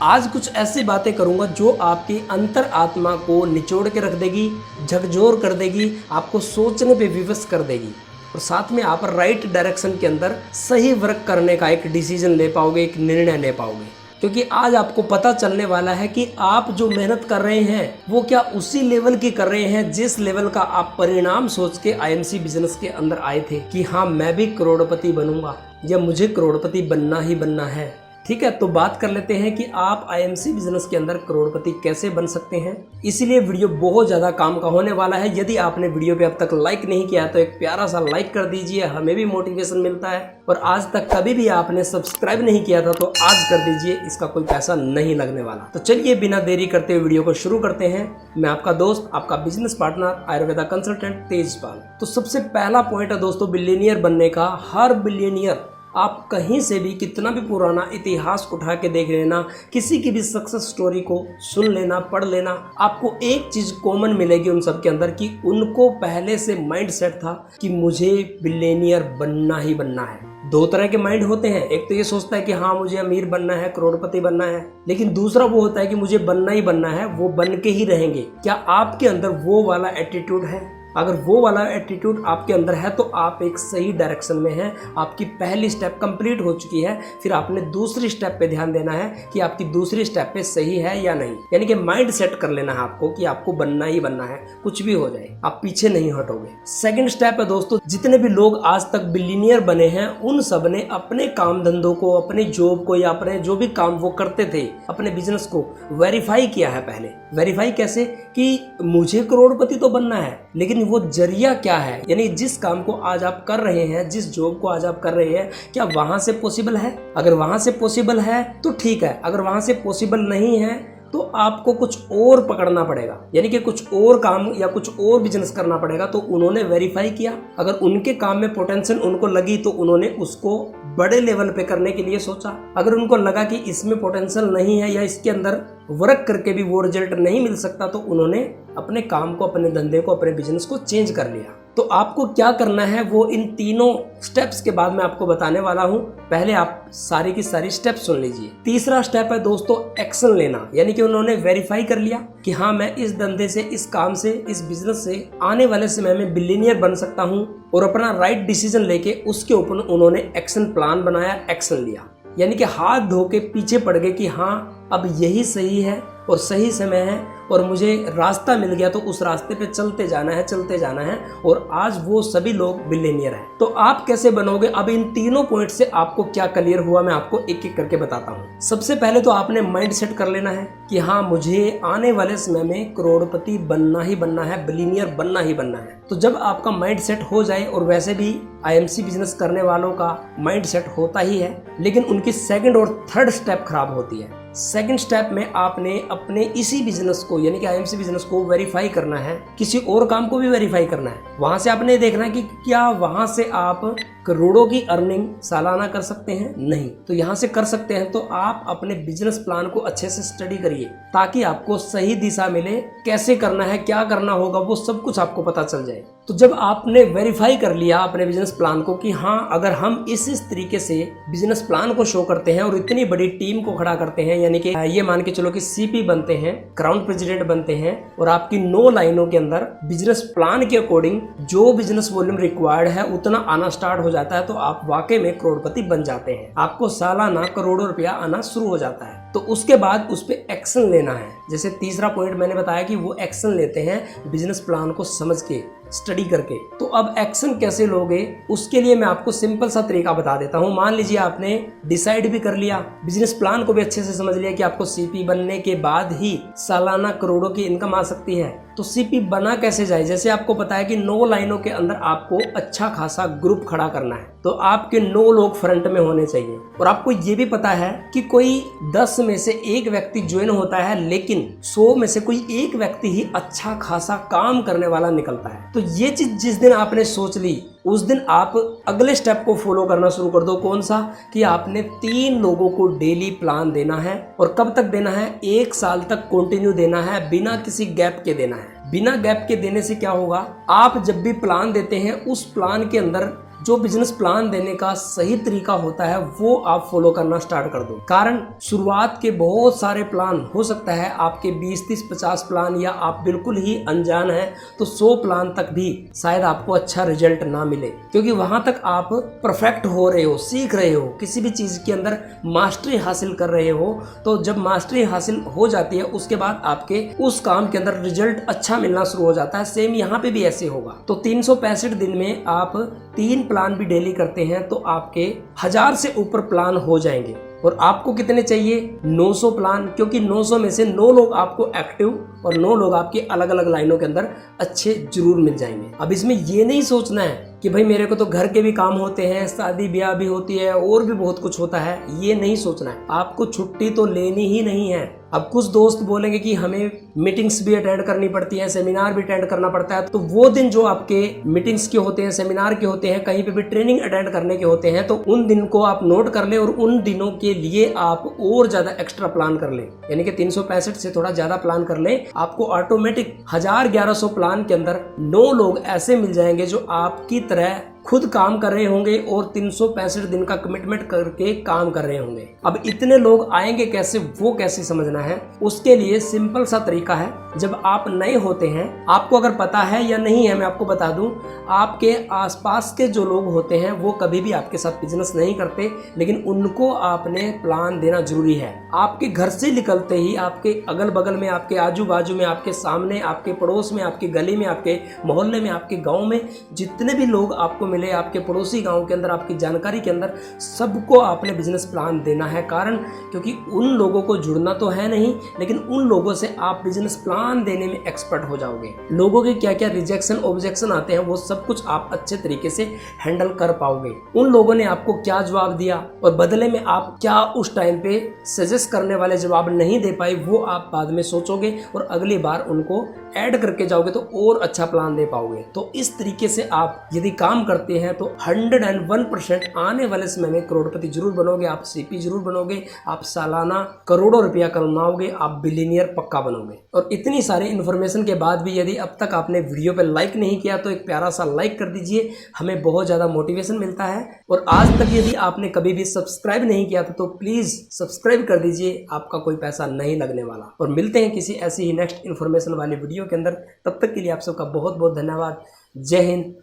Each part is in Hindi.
आज कुछ ऐसी बातें करूंगा जो आपकी अंतर आत्मा को निचोड़ के रख देगी, झकझोर कर देगी, आपको सोचने पे विवश कर देगी और साथ में आप राइट डायरेक्शन के अंदर सही वर्क करने का एक डिसीजन ले पाओगे, एक निर्णय ले पाओगे। क्योंकि आज आपको पता चलने वाला है कि आप जो मेहनत कर रहे हैं वो क्या उसी लेवल की कर रहे हैं जिस लेवल का आप परिणाम सोच के आईएमसी बिजनेस के अंदर आए थे कि हाँ मैं भी करोड़पति बनूंगा या मुझे करोड़पति बनना ही बनना है। ठीक है, तो बात कर लेते हैं कि आप आईएमसी बिजनेस के अंदर करोड़पति कैसे बन सकते हैं। इसीलिए वीडियो बहुत ज्यादा काम का होने वाला है। यदि आपने वीडियो पे अब तक लाइक नहीं किया तो एक प्यारा सा लाइक कर दीजिए, हमें भी मोटिवेशन मिलता है। और आज तक कभी भी आपने सब्सक्राइब नहीं किया था तो आज कर दीजिए, इसका कोई पैसा नहीं लगने वाला। तो चलिए बिना देरी करते हुए वीडियो को शुरू करते हैं। मैं आपका दोस्त, आपका business partner, Ayurveda consultant Tejpal. तो सबसे पहला पॉइंट है दोस्तों बिलियनियर बनने का। हर बिलियनियर, आप कहीं से भी कितना भी पुराना इतिहास उठा के देख लेना, किसी की भी सक्सेस स्टोरी को सुन लेना, पढ़ लेना, आपको एक चीज कॉमन मिलेगी उन सब के अंदर कि उनको पहले से माइंड सेट था कि मुझे बिलियनियर बनना ही बनना है। दो तरह के माइंड होते हैं, एक तो ये सोचता है कि हाँ मुझे अमीर बनना है, करोड़पति बनना है, लेकिन दूसरा वो होता है कि मुझे बनना ही बनना है, वो बन के ही रहेंगे। क्या आपके अंदर वो वाला एटीट्यूड है? अगर वो वाला एटीट्यूड आपके अंदर है तो आप एक सही डायरेक्शन में हैं। आपकी पहली स्टेप कंप्लीट हो चुकी है, फिर आपने दूसरी स्टेप पे ध्यान देना है कि आपकी दूसरी स्टेप पे सही है या नहीं। यानी कि माइंड सेट कर लेना है आपको कि आपको बनना ही बनना है, कुछ भी हो जाए आप पीछे नहीं हटोगे। सेकंड स्टेप है दोस्तों, जितने भी लोग आज तक बिलियनियर बने हैं उन सब ने अपने काम धंधों को, अपने जॉब को या अपने जो भी काम वो करते थे, अपने बिजनेस को वेरीफाई किया है। पहले वेरीफाई कैसे कि मुझे करोड़पति तो बनना है, लेकिन वो जरिया क्या है, यानी जिस काम को आज आप कर रहे हैं, जिस जॉब को आज आप कर रहे हैं, क्या वहां से पॉसिबल है? अगर वहां से पॉसिबल है तो ठीक है, अगर वहां से पॉसिबल नहीं है तो आपको कुछ और पकड़ना पड़ेगा, यानी कि कुछ और काम या कुछ और बिजनेस करना पड़ेगा। तो उन्होंने वेरीफाई किया, अगर उनके काम में पोटेंशियल उनको लगी तो उन्होंने उसको बड़े लेवल पे करने के लिए सोचा। अगर उनको लगा कि इसमें पोटेंशियल नहीं है या इसके अंदर वर्क करके भी वो रिजल्ट नहीं मिल सकता तो उन्होंने अपने काम को, अपने धंधे को, अपने बिजनेस को चेंज कर लिया। तो आपको क्या करना है वो इन तीनों स्टेप्स के बाद मैं आपको बताने वाला हूं। पहले आप सारी की सारी स्टेप सुन लीजिए। तीसरा स्टेप है दोस्तों एक्शन लेना, यानी कि उन्होंने वेरीफाई कर लिया कि हाँ मैं इस धंधे से, इस काम से, इस बिजनेस से आने वाले समय में बिलियनियर बन सकता हूँ और अपना राइट डिसीजन लेके उसके ऊपर उन्होंने एक्शन प्लान बनाया, एक्शन लिया। यानी कि हाथ धो के पीछे पड़ गए कि हाँ अब यही सही है और सही समय है और मुझे रास्ता मिल गया तो उस रास्ते पे चलते जाना है, चलते जाना है। और आज वो सभी लोग बिलियनियर हैं। तो आप कैसे बनोगे? अब इन तीनों पॉइंट से आपको क्या क्लियर हुआ मैं आपको एक एक करके बताता हूँ। सबसे पहले तो आपने माइंड सेट कर लेना है कि हाँ मुझे आने वाले समय में करोड़पति बनना ही बनना है, बिलियनियर बनना ही बनना है। तो जब आपका माइंड सेट हो जाए, और वैसे भी आईएमसी बिजनेस करने वालों का माइंड सेट होता ही है, लेकिन उनकी सेकंड और थर्ड स्टेप खराब होती है। सेकंड स्टेप में आपने अपने इसी बिजनेस को, यानी कि आईएमसी बिजनेस को वेरीफाई करना है, किसी और काम को भी वेरीफाई करना है। वहां से आपने देखना है कि क्या वहां से आप करोड़ों की अर्निंग सालाना कर सकते हैं? नहीं। तो यहाँ से कर सकते हैं तो आप अपने बिजनेस प्लान को अच्छे से स्टडी करिए ताकि आपको सही दिशा मिले, कैसे करना है, क्या करना होगा, वो सब कुछ आपको पता चल जाए। तो जब आपने वेरीफाई कर लिया अपने बिजनेस प्लान को कि हाँ अगर हम इस तरीके से बिजनेस प्लान को शो करते हैं और इतनी बड़ी टीम को खड़ा करते हैं, यानी कि ये मान के चलो कि सीपी बनते हैं, क्राउन प्रेसिडेंट बनते हैं और आपकी 9 लाइनों के अंदर बिजनेस प्लान के अकॉर्डिंग जो बिजनेस वॉल्यूम रिक्वायर्ड है उतना आना स्टार्ट हो जाता है तो आप वाकई में करोड़पति बन जाते हैं। आपको सालाना करोड़ों रुपया आना शुरू हो जाता है। तो उसके बाद उस पे एक्शन लेना है। जैसे तीसरा पॉइंट मैंने बताया कि वो एक्शन लेते हैं बिजनेस प्लान को समझ के, स्टडी करके। तो अब एक्शन कैसे लोगे उसके लिए मैं आपको सिंपल सा तरीका बता देता हूं। मान लीजिए आपने डिसाइड भी कर लिया, बिजनेस प्लान को भी अच्छे से समझ लिया कि आपको सीपी बनने के बाद ही सालाना करोड़ों की इनकम आ सकती है। तो सीपी बना कैसे जाए? जैसे आपको पता है कि 9 लाइनों के अंदर आपको अच्छा खासा ग्रुप खड़ा करना है, तो आपके 9 लोग फ्रंट में होने चाहिए। और आपको ये भी पता है कि कोई 10 में से एक व्यक्ति ज्वाइन होता है, लेकिन 100 में से कोई एक व्यक्ति ही अच्छा खासा काम करने वाला निकलता है। तो ये चीज जिस दिन आपने सोच ली उस दिन आप अगले स्टेप को फॉलो करना शुरू कर दो। कौन सा? कि आपने 3 लोगों को डेली प्लान देना है। और कब तक देना है? 1 साल तक कंटिन्यू देना है, बिना किसी गैप के देना है। बिना गैप के देने से क्या होगा, आप जब भी प्लान देते हैं उस प्लान के अंदर जो बिजनेस प्लान देने का सही तरीका होता है वो आप फॉलो करना स्टार्ट कर दो। कारण शुरुआत के बहुत सारे प्लान हो सकता है आपके 20, 30, 50 प्लान, या आप बिल्कुल ही अनजान हैं तो 100 प्लान तक भी शायद आपको अच्छा रिजल्ट ना मिले, क्योंकि वहां तक आप परफेक्ट हो रहे हो, सीख रहे हो, किसी भी चीज के अंदर मास्टरी हासिल कर रहे हो। तो जब मास्टरी हासिल हो जाती है उसके बाद आपके उस काम के अंदर रिजल्ट अच्छा मिलना शुरू हो जाता है। सेम यहाँ पे भी ऐसे होगा। तो 365 दिन में आप 3 प्लान भी डेली करते हैं तो आपके 1000 से ऊपर प्लान हो जाएंगे। और आपको कितने चाहिए? 900 प्लान, क्योंकि 900 में से 9 लोग आपको एक्टिव और 9 लोग आपके अलग अलग लाइनों के अंदर अच्छे जरूर मिल जाएंगे। अब इसमें ये नहीं सोचना है कि भाई मेरे को तो घर के भी काम होते हैं, शादी ब्याह भी होती है और भी बहुत कुछ होता है, ये नहीं सोचना है। आपको छुट्टी तो लेनी ही नहीं है। अब कुछ दोस्त बोलेंगे कि हमें मीटिंग्स भी अटेंड करनी पड़ती है, सेमिनार भी अटेंड करना पड़ता है, तो वो दिन जो आपके मीटिंग्स के होते हैं, सेमिनार के होते हैं, कहीं पे भी ट्रेनिंग अटेंड करने के होते हैं, तो उन दिन को आप नोट कर ले और उन दिनों के लिए आप और ज्यादा एक्स्ट्रा प्लान कर ले। यानी कि 365 से थोड़ा ज्यादा प्लान कर ले, आपको ऑटोमेटिक 1000-1100 प्लान के अंदर 9 लोग ऐसे मिल जाएंगे जो आपकी तरह खुद काम कर रहे होंगे और 365 दिन का कमिटमेंट करके काम कर रहे होंगे। अब इतने लोग आएंगे कैसे, वो कैसे समझना है, उसके लिए सिंपल सा तरीका है। जब आप नए होते हैं, आपको अगर पता है या नहीं है मैं आपको बता दूं, आपके आसपास के जो लोग होते हैं वो कभी भी आपके साथ बिजनेस नहीं करते, लेकिन उनको आपने प्लान देना जरूरी है। आपके घर से निकलते ही आपके अगल बगल में, आपके आजू बाजू में, आपके सामने, आपके पड़ोस में, आपके गली में, आपके मोहल्ले में, आपके गाँव में जितने भी लोग आपको मिले, आपके पड़ोसी गांव के अंदर, आपकी जानकारी के अंदर, सबको आपने बिजनेस प्लान देना है। कारण क्योंकि उन लोगों को जुड़ना तो है नहीं, लेकिन उन लोगों से आप बिजनेस प्लान देने में एक्सपर्ट हो जाओगे। लोगों के क्या क्या रिजेक्शन ऑब्जेक्शन आते हैं वो सब कुछ आप अच्छे तरीके से हैंडल कर पाओगे। उन लोगों ने आपको क्या जवाब दिया और बदले में आप क्या उस टाइम पे सजेस्ट करने वाले जवाब नहीं दे पाए, वो आप बाद में सोचोगे और अगली बार उनको ऐड करके जाओगे तो और अच्छा प्लान दे पाओगे। तो इस तरीके से आप यदि काम करते हैं तो 101% आने वाले समय में करोड़पति जरूर बनोगे, आप सीपी जरूर बनोगे, आप सालाना करोड़ों रुपया कमाओगे, आप बिलियनियर पक्का बनोगे। और इतनी सारी इन्फॉर्मेशन के बाद भी यदि अब तक आपने वीडियो पे लाइक नहीं किया तो एक प्यारा सा लाइक कर दीजिए, हमें बहुत ज्यादा मोटिवेशन मिलता है। और आज तक यदि आपने कभी भी सब्सक्राइब नहीं किया तो प्लीज सब्सक्राइब कर दीजिए, आपका कोई पैसा नहीं लगने वाला। और मिलते हैं किसी ऐसी ही नेक्स्ट इन्फॉर्मेशन वाली वीडियो के अंदर। तब तक के लिए आप सबका बहुत बहुत धन्यवाद। जय हिंद,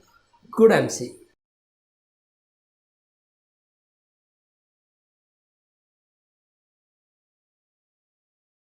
गुड एमसी।